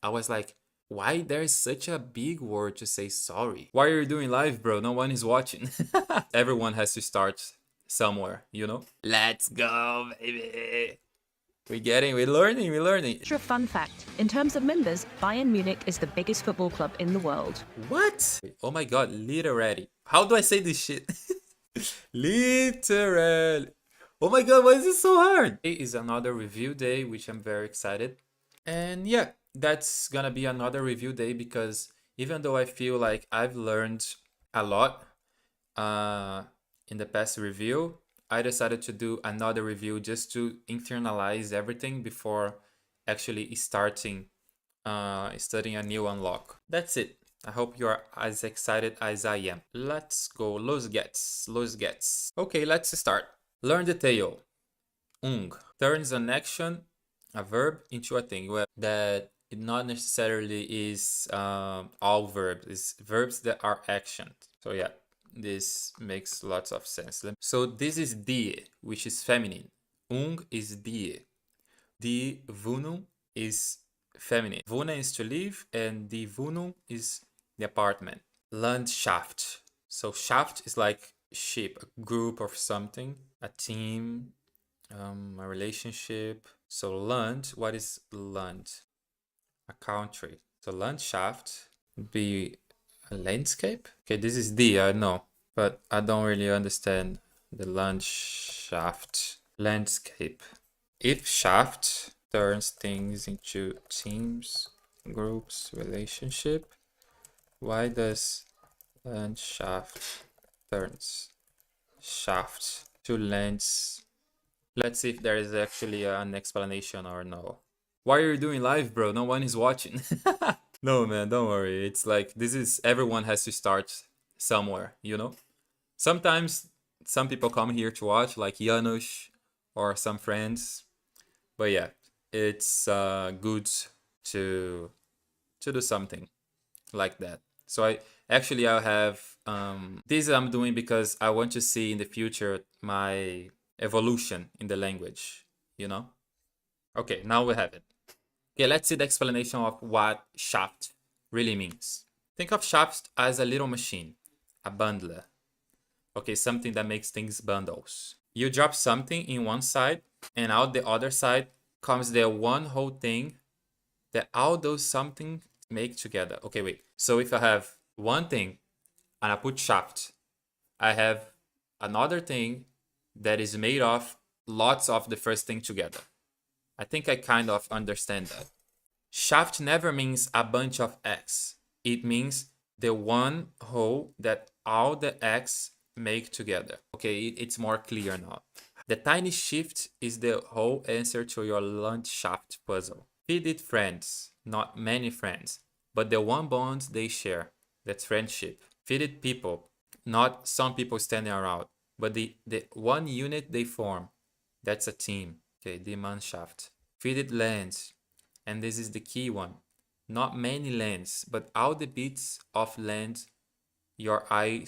I was like, why there is such a big word to say sorry? Why are you doing live, bro? No one is watching. Everyone has to start somewhere, you know? Let's go, baby. We're learning. Extra fun fact, in terms of members, Bayern Munich is the biggest football club in the world. What? Oh my god, literally. How do I say this shit? Literal. Oh my god, why is this so hard? Today is another review day, which I'm very excited. And yeah, that's gonna be another review day because even though I feel like I've learned a lot in the past review, I decided to do another review just to internalize everything before actually starting studying a new unlock. That's it. I hope you are as excited as I am. Let's go. Los gets. Okay, let's start. Learn the tail. Turns an action, a verb, into a thing. Well, that it not necessarily is all verbs. It's verbs that are actions. So yeah, this makes lots of sense. So this is die, which is feminine. Is die. Die Wohnung is feminine. Wohnen is to live, and die Wohnung is the apartment. Landschaft. So Schaft is like ship, a group of something, a team, a relationship. So Land, what is Land? A country. So Landschaft would be a landscape. Okay, this is D, I know, but I don't really understand the Landschaft. Landscape. If Shaft turns things into teams, groups, relationship, why does Landschaft turns shaft to lands? Let's see if there is actually an explanation or no. Why are you doing live, bro? No one is watching. No, man, don't worry. It's like this is everyone has to start somewhere, you know? Sometimes some people come here to watch, like Janusz or some friends. But yeah, it's good to do something like that. So I have this I'm doing because I want to see in the future my evolution in the language, you know? Okay, now we have it. Okay, let's see the explanation of what shaft really means. Think of shaft as a little machine, a bundler. Okay, something that makes things bundles. You drop something in one side, and out the other side comes the one whole thing that all those something make together. Okay, wait. So if I have one thing and I put shaft, I have another thing that is made of lots of the first thing together. I think I kind of understand that. Shaft never means a bunch of X. It means the one whole that all the X make together. Okay, it's more clear now. The tiny shift is the whole answer to your Landschaft puzzle. Feed it friends, not many friends, but the one bond they share, that's friendship. Feed it people, not some people standing around, but the one unit they form, that's a team. Okay, die Mannschaft. Feed it lands, and this is the key one. Not many lands, but all the bits of land your eye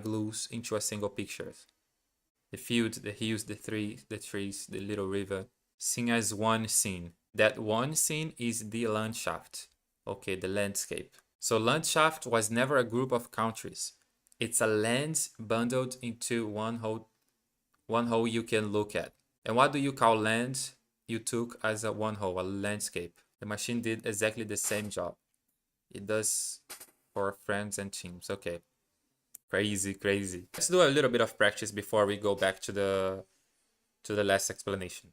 glues into a single picture. The field, the hills, the trees, the little river, seen as one scene. That one scene is the Landschaft. Okay, the landscape. So Landschaft was never a group of countries. It's a land bundled into one whole you can look at. And what do you call land you took as a one whole, a landscape? The machine did exactly the same job. It does for friends and teams. Okay. Crazy. Let's do a little bit of practice before we go back to the last explanation.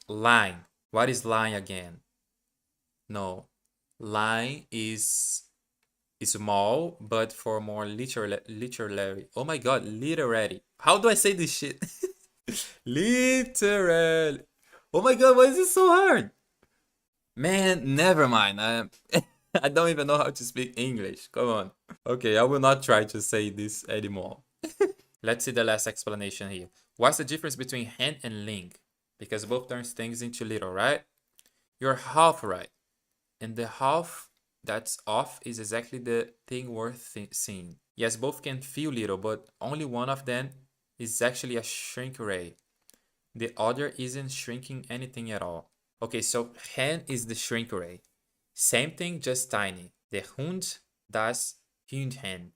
Line. What is line again? No. Line is small, but for more literary. Oh my god, literary. How do I say this shit? Literal. Oh my god, why is this so hard? Man, never mind. I don't even know how to speak English. Come on. Okay, I will not try to say this anymore. Let's see the last explanation here. What's the difference between chen and ling? Because both turns things into little, right? You're half right. And the half that's off is exactly the thing worth seeing. Yes, both can feel little, but only one of them is actually a shrink ray. The other isn't shrinking anything at all. Okay, so chen is the shrink ray. Same thing, just tiny. Der Hund, das Hündchen.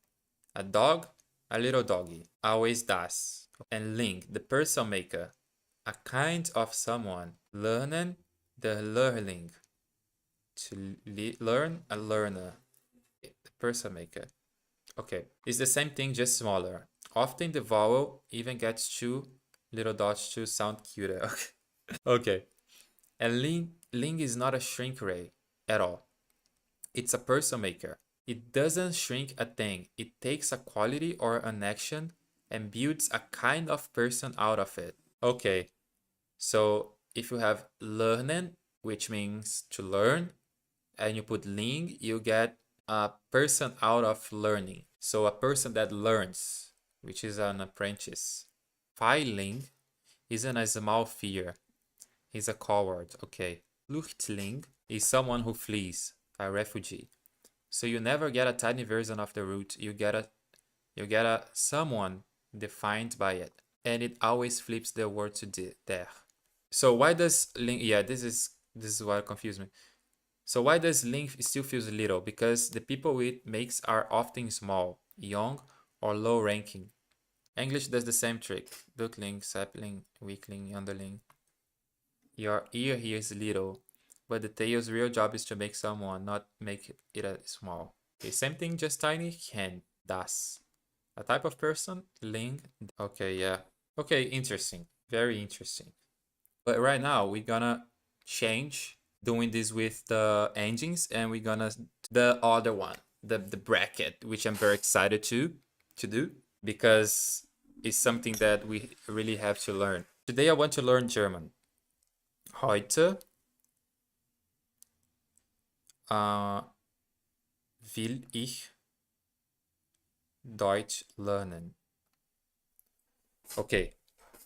A dog, a little doggy. Always das. And ling, the person maker. A kind of someone. Lernen, the learning. To learn, a learner. The person maker. Okay, it's the same thing, just smaller. Often the vowel even gets two little dots to sound cuter. Okay. And ling is not a shrink ray at all. It's a person maker. It doesn't shrink a thing. It takes a quality or an action and builds a kind of person out of it. Okay, so if you have lernen, which means to learn, and you put ling, you get a person out of learning. So a person that learns, which is an apprentice. Feiling isn't a small fear. He's a coward. Okay. Flüchtling is someone who flees, a refugee. So you never get a tiny version of the root. You get a someone defined by it, and it always flips the word to der. So why does ling? Yeah, this is what confused me. So why does ling still feels little? Because the people it makes are often small, young, or low ranking. English does the same trick. Duckling, sapling, weakling, underling. Your ear here is little, but the tail's real job is to make someone, not make it a small. Okay, same thing, just tiny. Chen, das. A type of person, ling. Okay, yeah. Okay, interesting. Very interesting. But right now, we're gonna change doing this with the engines, and we're gonna the other one, the bracket, which I'm very excited to do because it's something that we really have to learn. Today, I want to learn German. Heute will ich Deutsch lernen. Okay.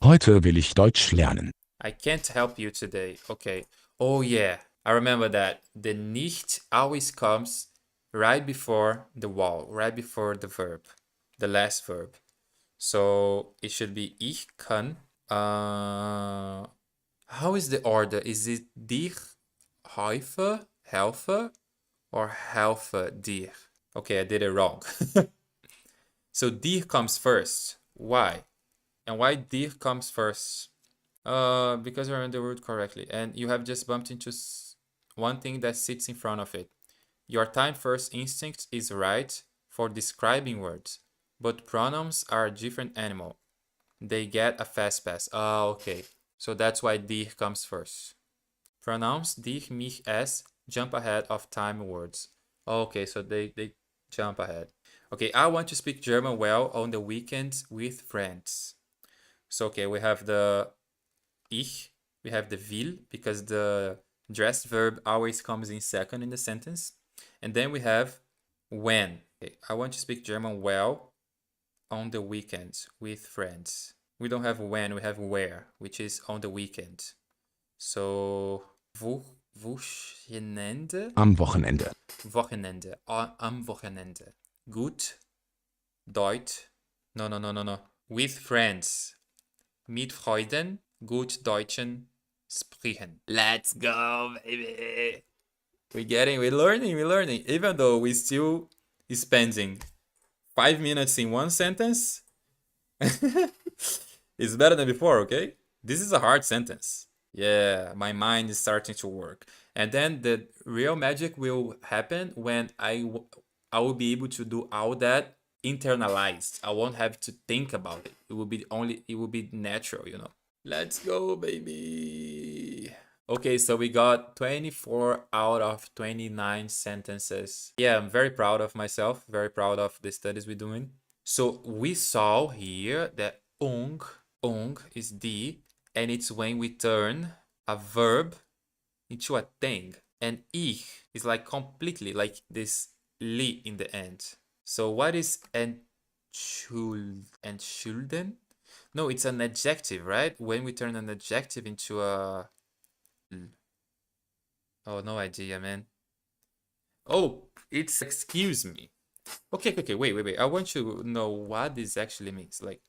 Heute will ich Deutsch lernen. I can't help you today. Okay. Oh yeah, I remember that. The nicht always comes right before the vowel, right before the verb, the last verb. So it should be ich kann. How is the order? Is it dich helfe, or helfe dir? Okay, I did it wrong. So dir comes first. Why? And why dir comes first? Because I remember the word correctly. And you have just bumped into one thing that sits in front of it. Your time first instinct is right for describing words, but pronouns are a different animal. They get a fast pass. Oh, okay. So that's why dir comes first. Pronouns dich, mich, es jump ahead of time words. Okay, so they jump ahead. Okay, I want to speak German well on the weekends with friends. So, okay, we have the ich, we have the will, because the dressed verb always comes in second in the sentence. And then we have when. Okay, I want to speak German well on the weekends with friends. We don't have when, we have where, which is on the weekend. So, Wochenende. Am Wochenende. Wochenende. Am Wochenende. Gut. Deutsch. No. With friends. Mit Freunden. Gut Deutschen sprechen. Let's go, baby. We're learning. Even though we still spending 5 minutes in one sentence, it's better than before, okay? This is a hard sentence. Yeah, my mind is starting to work. And then the real magic will happen when I will be able to do all that internalized. I won't have to think about it. It will be natural, you know. Let's go, baby. Okay, so we got 24 out of 29 sentences. Yeah, I'm very proud of myself, very proud of the studies we're doing. So we saw here that ung is die, and it's when we turn a verb into a thing. And ich is like completely like this li in the end. So what is Entschulden? No, it's an adjective, right? When we turn an adjective into a... Oh, no idea, man. Oh, it's excuse me. Okay, wait. I want to know what this actually means. Like,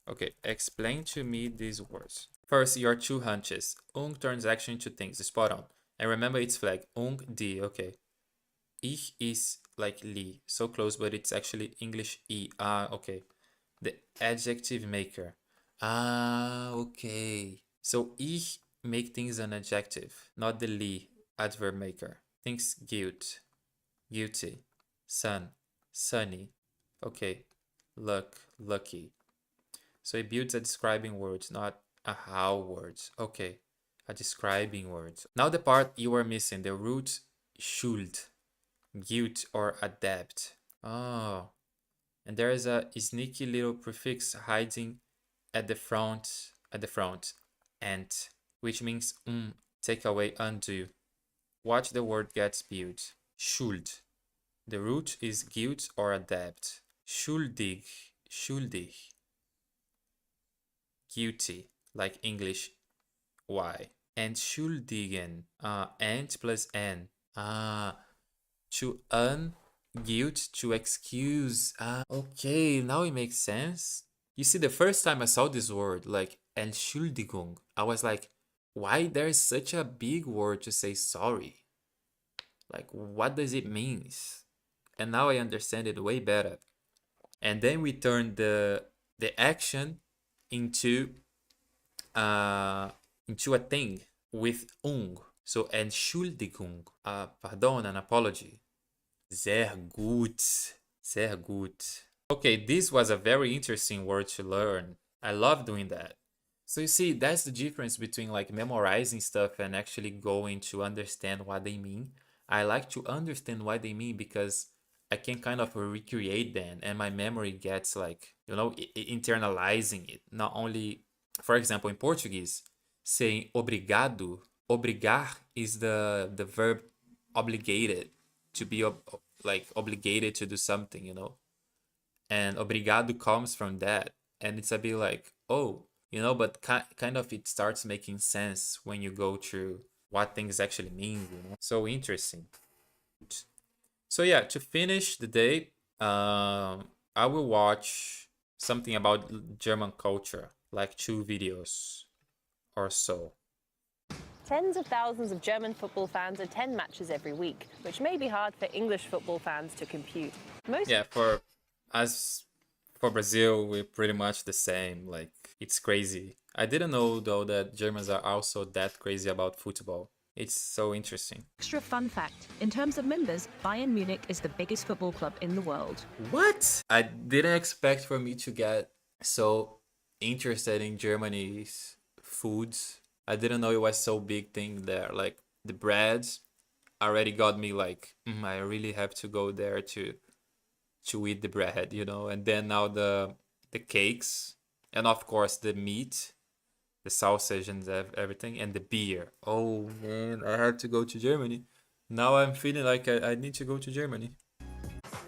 okay, explain to me these words. First, your two hunches. Turns action into things. Spot on. And remember, it's flag. Die, okay. Ich is like li, so close, but it's actually English I. Ah, okay. The adjective maker. Ah, okay. So ich make things an adjective, not the li, adverb maker. Things guilt, guilty, sun, sunny. Okay, luck, lucky. So it builds a describing words, not a how words. Okay, a describing words. Now the part you are missing, the root Schuld, guilt or a debt. Oh, and there is a sneaky little prefix hiding at the front, ent, which means take away, undo. Watch the word gets built. Schuld. The root is guilt or a debt. Schuldig, schuldig. Guilty, like English Y. Entschuldigen, ent plus n. To guilt, to excuse. Okay, now it makes sense. You see, the first time I saw this word, like Entschuldigung, I was like, why there is such a big word to say sorry? Like, what does it mean? And now I understand it way better. And then we turn the action into a thing with So Entschuldigung, pardon, an apology. Sehr gut, sehr gut. Okay, this was a very interesting word to learn. I love doing that. So you see, that's the difference between like memorizing stuff and actually going to understand what they mean. I like to understand what they mean because I can kind of recreate them and my memory gets like, internalizing it. Not only, for example, in Portuguese, saying obrigado, obrigar is the verb obligated, to be like obligated to do something, and obrigado comes from that. And it's a bit like, oh, but kind of it starts making sense when you go through what things actually mean, So interesting. So yeah, to finish the day, I will watch something about German culture, like 2 videos or so. Tens of thousands of German football fans attend matches every week, which may be hard for English football fans to compute. Yeah, for Brazil, we're pretty much the same. Like, it's crazy. I didn't know though that Germans are also that crazy about football. It's so interesting. Extra fun fact, in terms of members, Bayern Munich is the biggest football club in the world. What? I didn't expect for me to get so interested in Germany's foods. I didn't know it was so big thing there. Like, the breads already got me like, I really have to go there to eat the bread, and then now the cakes, and of course the meat, the sausage and everything, and the beer. Oh man, I had to go to Germany. Now I'm feeling like I need to go to Germany.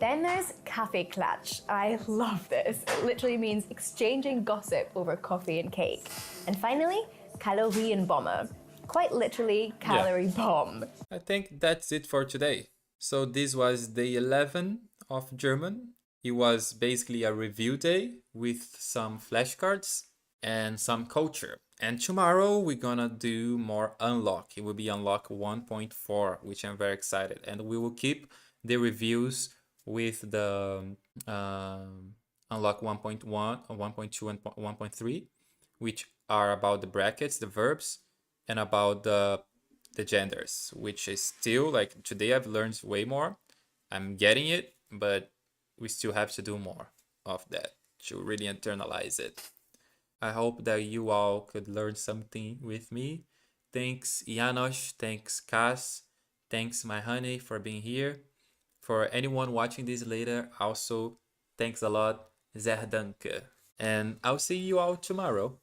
Then there's Kaffeeklatsch. I love this. It literally means exchanging gossip over coffee and cake. And finally, Kalorienbombe. Quite literally, calorie bomb. I think that's it for today. So this was day 11 of German. It was basically a review day with some flashcards and some culture. And tomorrow we're gonna do more unlock. It will be unlock 1.4, which I'm very excited. And we will keep the reviews with the unlock 1.1, 1.2, and 1.3, which are about the brackets, the verbs, and about the genders, which is still like today I've learned way more. I'm getting it, but we still have to do more of that to really internalize it. I hope that you all could learn something with me. Thanks Janos, thanks Cass, thanks my honey for being here. For anyone watching this later, also thanks a lot, Sehr danke. And I'll see you all tomorrow.